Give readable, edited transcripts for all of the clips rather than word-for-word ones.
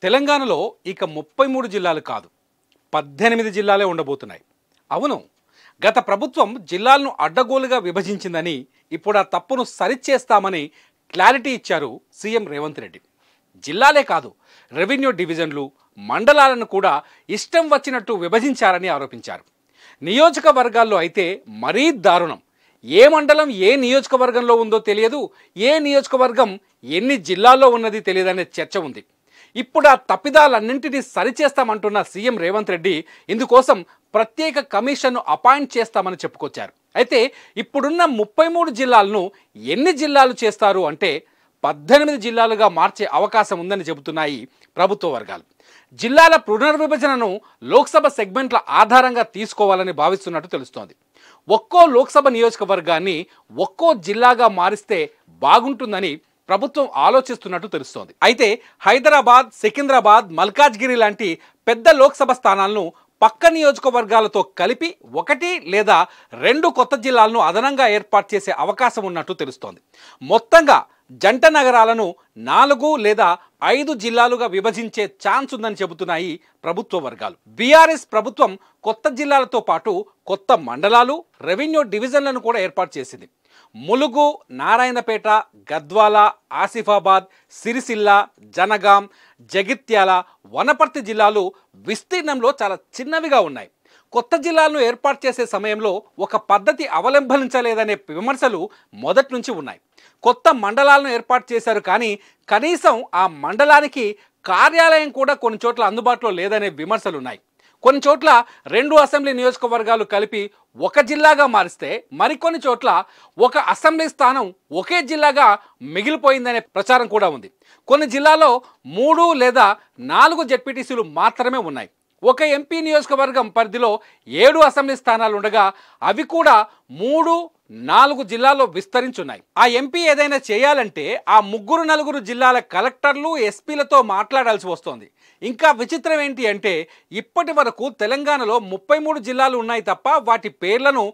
తెలంగాణలో ఇక 33 జిల్లాలు కాదు 18 జిల్లాలే ఉండబోతున్నాయి. అవును, గత ప్రభుత్వం జిల్లాలను అడ్డగోలుగా విభజించిందని ఇప్పుడు ఆ తప్పును సరిచేస్తామని క్లారిటీ ఇచ్చారు సీఎం రేవంత్ రెడ్డి. జిల్లాలే కాదు, రెవెన్యూ డివిజన్లు, మండలాలను కూడా ఇష్టం వచ్చినట్టు విభజించారని ఆరోపించారు. నియోజకవర్గాల్లో అయితే మరీ దారుణం. ఏ మండలం ఏ నియోజకవర్గంలో ఉందో తెలియదు, ఏ నియోజకవర్గం ఎన్ని జిల్లాల్లో ఉన్నది తెలియదనే చర్చ ఉంది. ఇప్పుడు ఆ తప్పిదాలన్నింటినీ సరిచేస్తామంటున్న సీఎం రేవంత్ రెడ్డి ఇందుకోసం ప్రత్యేక కమిషన్ను అపాయింట్ చేస్తామని చెప్పుకొచ్చారు. అయితే ఇప్పుడున్న 33 జిల్లాలను ఎన్ని జిల్లాలు చేస్తారు అంటే 18 జిల్లాలుగా మార్చే అవకాశం ఉందని చెబుతున్నాయి ప్రభుత్వ వర్గాలు. జిల్లాల పునర్విభజనను లోక్సభ సెగ్మెంట్ల ఆధారంగా తీసుకోవాలని భావిస్తున్నట్టు తెలుస్తోంది. ఒక్కో లోక్సభ నియోజకవర్గాన్ని ఒక్కో జిల్లాగా మారిస్తే బాగుంటుందని ప్రభుత్వం ఆలోచిస్తున్నట్టు తెలుస్తోంది. అయితే హైదరాబాద్, సికింద్రాబాద్, మల్కాజ్గిరి లాంటి పెద్ద లోక్సభ స్థానాలను పక్క నియోజకవర్గాలతో కలిపి 1 లేదా 2 కొత్త జిల్లాలను అదనంగా ఏర్పాటు చేసే అవకాశం ఉన్నట్టు తెలుస్తోంది. మొత్తంగా జంట నగరాలను 4 లేదా 5 జిల్లాలుగా విభజించే ఛాన్స్ ఉందని చెబుతున్నాయి ప్రభుత్వ వర్గాలు. బీఆర్ఎస్ ప్రభుత్వం కొత్త జిల్లాలతో పాటు కొత్త మండలాలు, రెవెన్యూ డివిజన్లను కూడా ఏర్పాటు చేసింది. ములుగు, నారాయణపేట, గద్వాల, ఆసిఫాబాద్, సిరిసిల్ల, జనగాం, జగిత్యాల, వనపర్తి జిల్లాలు విస్తీర్ణంలో చాలా చిన్నవిగా ఉన్నాయి. కొత్త జిల్లాలను ఏర్పాటు చేసే సమయంలో ఒక పద్ధతి అవలంబించలేదనే విమర్శలు మొదటి నుంచి ఉన్నాయి. కొత్త మండలాలను ఏర్పాటు చేశారు, కానీ కనీసం ఆ మండలానికి కార్యాలయం కూడా కొన్ని చోట్ల అందుబాటులో లేదనే విమర్శలు ఉన్నాయి. కొన్ని చోట్ల 2 అసెంబ్లీ నియోజకవర్గాలు కలిపి ఒక జిల్లాగా మారిస్తే మరికొన్ని చోట్ల ఒక అసెంబ్లీ స్థానం ఒకే జిల్లాగా మిగిలిపోయిందనే ప్రచారం కూడా ఉంది. కొన్ని జిల్లాలో 3 లేదా 4 జెడ్పీటీసీలు మాత్రమే ఉన్నాయి. ఒక ఎంపీ నియోజకవర్గం పరిధిలో 7 అసెంబ్లీ స్థానాలు ఉండగా అవి కూడా 3, 4 జిల్లాల్లో విస్తరించున్నాయి. ఆ ఎంపీ ఏదైనా చేయాలంటే ఆ 3, 4 జిల్లాల కలెక్టర్లు, ఎస్పీలతో మాట్లాడాల్సి వస్తోంది. ఇంకా విచిత్రం ఏంటి అంటే ఇప్పటి వరకు తెలంగాణలో 33 జిల్లాలు ఉన్నాయి తప్ప వాటి పేర్లను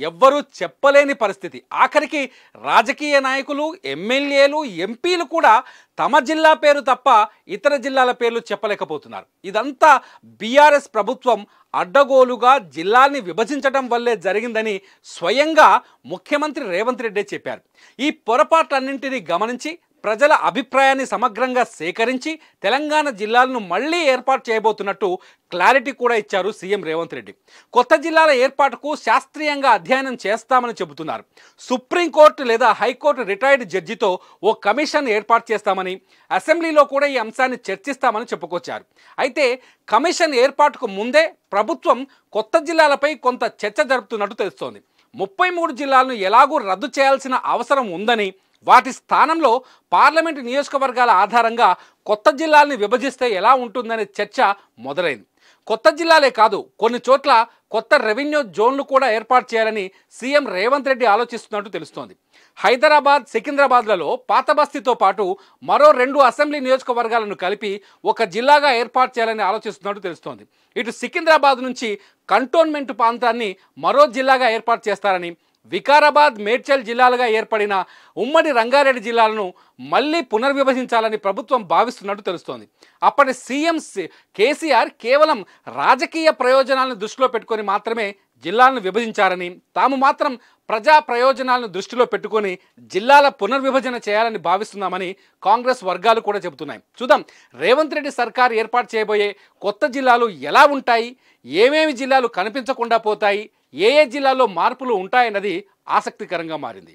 ఎవ్వరూ చెప్పలేని పరిస్థితి. ఆఖరికి రాజకీయ నాయకులు, ఎమ్మెల్యేలు, ఎంపీలు కూడా తమ జిల్లా పేరు తప్ప ఇతర జిల్లాల పేర్లు చెప్పలేకపోతున్నారు. ఇదంతా బీఆర్ఎస్ ప్రభుత్వం అడ్డగోలుగా జిల్లాల్ని విభజించడం వల్లే జరిగిందని స్వయంగా ముఖ్యమంత్రి రేవంత్ రెడ్డి చెప్పారు. ఈ పొరపాట్లన్నింటినీ గమనించి ప్రజల అభిప్రాయాన్ని సమగ్రంగా సేకరించి తెలంగాణ జిల్లాలను మళ్లీ ఏర్పాటు చేయబోతున్నట్టు క్లారిటీ కూడా ఇచ్చారు సీఎం రేవంత్ రెడ్డి. కొత్త జిల్లాల ఏర్పాటుకు శాస్త్రీయంగా అధ్యయనం చేస్తామని చెబుతున్నారు. సుప్రీంకోర్టు లేదా హైకోర్టు రిటైర్డ్ జడ్జితో ఓ కమిషన్ ఏర్పాటు చేస్తామని, అసెంబ్లీలో కూడా ఈ అంశాన్ని చర్చిస్తామని చెప్పుకొచ్చారు. అయితే కమిషన్ ఏర్పాటుకు ముందే ప్రభుత్వం కొత్త జిల్లాలపై కొంత చర్చ జరుపుతున్నట్టు తెలుస్తోంది. 33 జిల్లాలను ఎలాగూ రద్దు చేయాల్సిన అవసరం ఉందని, వాటి స్థానంలో పార్లమెంటు నియోజకవర్గాల ఆధారంగా కొత్త జిల్లాల్ని విభజిస్తే ఎలా ఉంటుందనే చర్చ మొదలైంది. కొత్త జిల్లాలే కాదు, కొన్ని చోట్ల కొత్త రెవెన్యూ జోన్లు కూడా ఏర్పాటు చేయాలని సీఎం రేవంత్ రెడ్డి ఆలోచిస్తున్నట్టు తెలుస్తోంది. హైదరాబాద్, సికింద్రాబాద్లలో పాత బస్తీతో పాటు మరో 2 అసెంబ్లీ నియోజకవర్గాలను కలిపి ఒక జిల్లాగా ఏర్పాటు చేయాలని ఆలోచిస్తున్నట్టు తెలుస్తోంది. ఇటు సికింద్రాబాద్ నుంచి కంటోన్మెంట్ ప్రాంతాన్ని మరో జిల్లాగా ఏర్పాటు చేస్తారని, వికారాబాద్, మేడ్చల్ జిల్లాలుగా ఏర్పడిన ఉమ్మడి రంగారెడ్డి జిల్లాలను మళ్లీ పునర్విభజించాలని ప్రభుత్వం భావిస్తున్నట్టు తెలుస్తోంది. అప్పటి సీఎం కేసీఆర్ కేవలం రాజకీయ ప్రయోజనాలను దృష్టిలో పెట్టుకొని మాత్రమే జిల్లాలను విభజించారని, తాము మాత్రం ప్రజా ప్రయోజనాలను దృష్టిలో పెట్టుకొని జిల్లాల పునర్విభజన చేయాలని భావిస్తున్నామని కాంగ్రెస్ వర్గాలు కూడా చెబుతున్నాయి. చూద్దాం, రేవంత్ రెడ్డి సర్కార్ ఏర్పాటు చేయబోయే కొత్త జిల్లాలు ఎలా ఉంటాయి, ఏమేమి జిల్లాలు కనిపించకుండా పోతాయి, ఏ జిల్లాల్లో మార్పులు ఉంటాయన్నది ఆసక్తికరంగా మారింది.